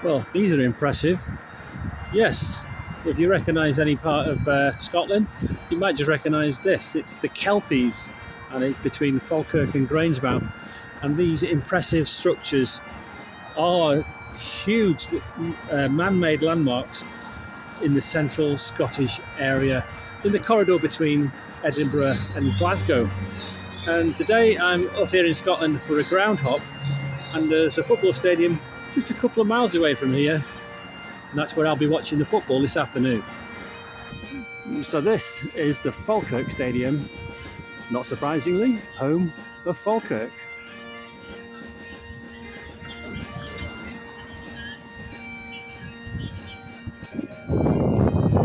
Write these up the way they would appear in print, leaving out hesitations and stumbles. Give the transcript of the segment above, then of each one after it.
Well, these are impressive. Yes, if you recognise any part of Scotland, you might just recognise this. It's the Kelpies, and it's between Falkirk and Grangemouth. And these impressive structures are huge man-made landmarks in the central Scottish area, in the corridor between Edinburgh and Glasgow. And today I'm up here in Scotland for a ground hop, and there's a football stadium just a couple of miles away from here, and that's where I'll be watching the football this afternoon. So this is the Falkirk Stadium, not surprisingly, home of Falkirk.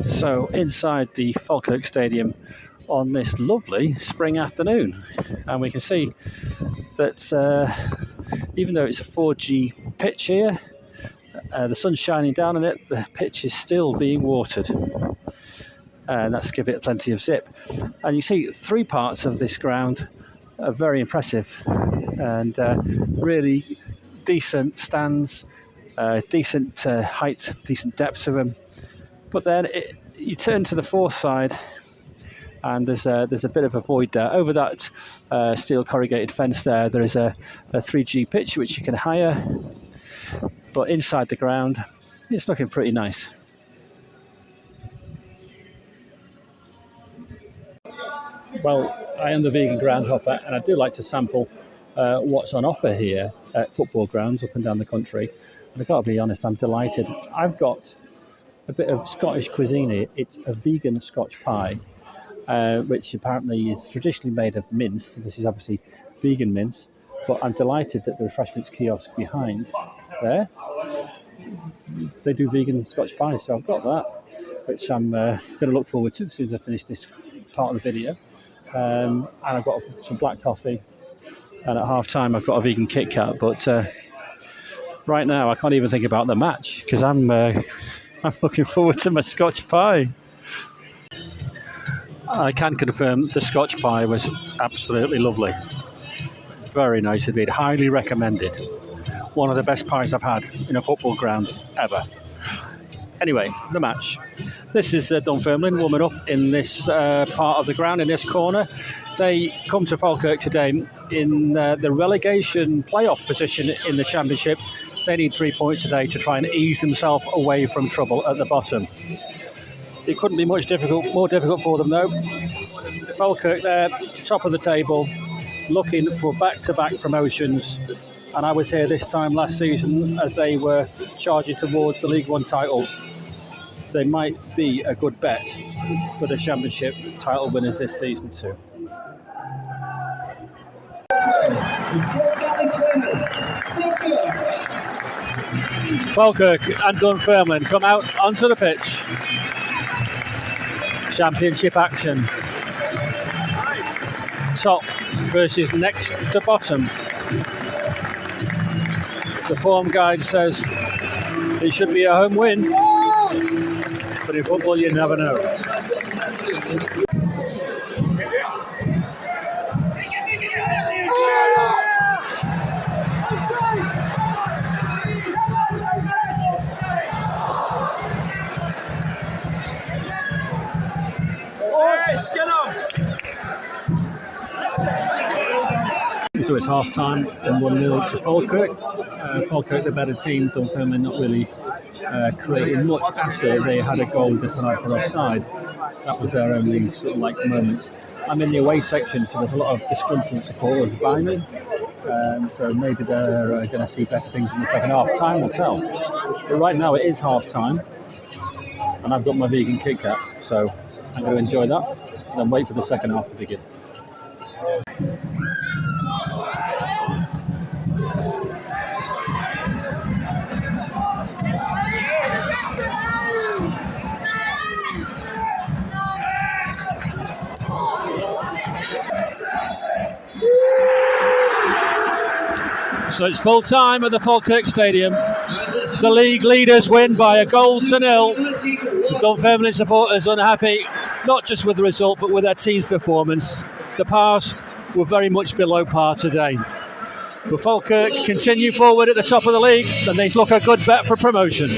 So inside the Falkirk Stadium on this lovely spring afternoon, and we can see that even though it's a 4G pitch here, the sun's shining down on it, the pitch is still being watered, and that's give it plenty of zip. And you see 3 parts of this ground are very impressive, and really decent stands, decent height, decent depth to them. But then you turn to the 4th side, and there's a bit of a void there. Over that steel corrugated fence there is a 3G pitch which you can hire. But inside the ground, it's looking pretty nice. Well, I am the vegan groundhopper, and I do like to sample what's on offer here at football grounds up and down the country. And I've got to be honest, I'm delighted. I've got a bit of Scottish cuisine here. It's a vegan Scotch pie, which apparently is traditionally made of mince. This is obviously vegan mince, but I'm delighted that the refreshments kiosk behind there, they do vegan Scotch pie, so I've got that, which I'm going to look forward to as soon as I finish this part of the video. And I've got some black coffee, and at half time I've got a vegan Kit Kat, but right now I can't even think about the match because I'm looking forward to my Scotch pie. I can confirm the Scotch pie was absolutely lovely. Very nice indeed. Highly recommended. One of the best pies I've had in a football ground ever. Anyway, the match. This is Dunfermline warming up in this part of the ground, in this corner. They come to Falkirk today in the relegation playoff position in the Championship. They need 3 points today to try and ease themselves away from trouble at the bottom. It couldn't be much more difficult for them though. Falkirk there, top of the table, looking for back-to-back promotions. And I was here this time last season as they were charging towards the League One title. They might be a good bet for the Championship title winners this season too. Falkirk and Dunfermline come out onto the pitch. Championship action. Top versus next to bottom. The form guide says it should be a home win, but in football you never know. So it's half time and 1-0 to Falkirk. Falkirk the better team, Dunfermline not really creating much after they had a goal disallowed for offside. That was their only sort of like moment. I'm in the away section, so there's a lot of disgruntled supporters by me. So maybe they're going to see better things in the second half. Time will tell. But right now it is half time, and I've got my vegan Kit Kat, so I'm going to enjoy that and then wait for the second half to begin. So it's full time at the Falkirk Stadium. The league leaders win by a goal to 0. Dunfermline supporters unhappy, not just with the result, but with their team's performance. The Pars were very much below par today. But Falkirk continue forward at the top of the league, and they look a good bet for promotion.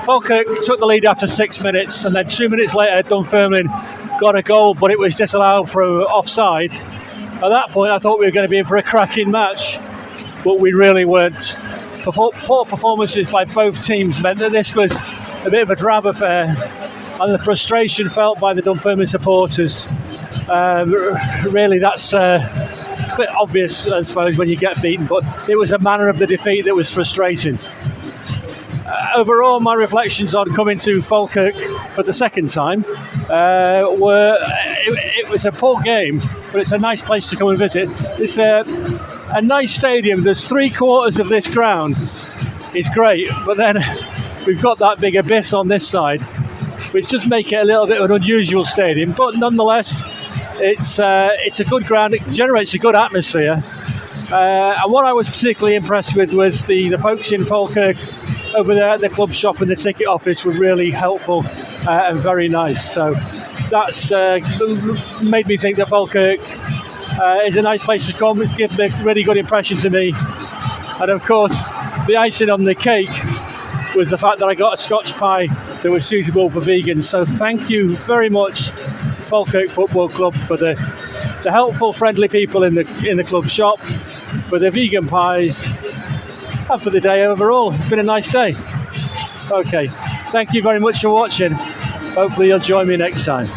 Falkirk took the lead after 6 minutes, and then 2 minutes later Dunfermline got a goal, but it was disallowed for offside. At that point I thought we were going to be in for a cracking match, but we really weren't. Poor performances by both teams meant that this was a bit of a drab affair, and the frustration felt by the Dunfermline supporters. Really, that's a bit obvious, I suppose, when you get beaten, but it was a manner of the defeat that was frustrating. Overall, my reflections on coming to Falkirk for the second time were it was a poor game, but it's a nice place to come and visit. It's a nice stadium. There's 3/4 of this ground is great, but then we've got that big abyss on this side, which does make it a little bit of an unusual stadium. But nonetheless, it's a good ground. It generates a good atmosphere. And what I was particularly impressed with was the folks in Falkirk over there at the club shop and the ticket office were really helpful and very nice. So that's made me think that Falkirk is a nice place to come. It's given a really good impression to me. And of course, the icing on the cake was the fact that I got a Scotch Pie that was suitable for vegans. So thank you very much, Falkirk Football Club, for the helpful, friendly people in the club shop, for the vegan pies, and for the day overall. It's been a nice day. Okay, thank you very much for watching. Hopefully you'll join me next time.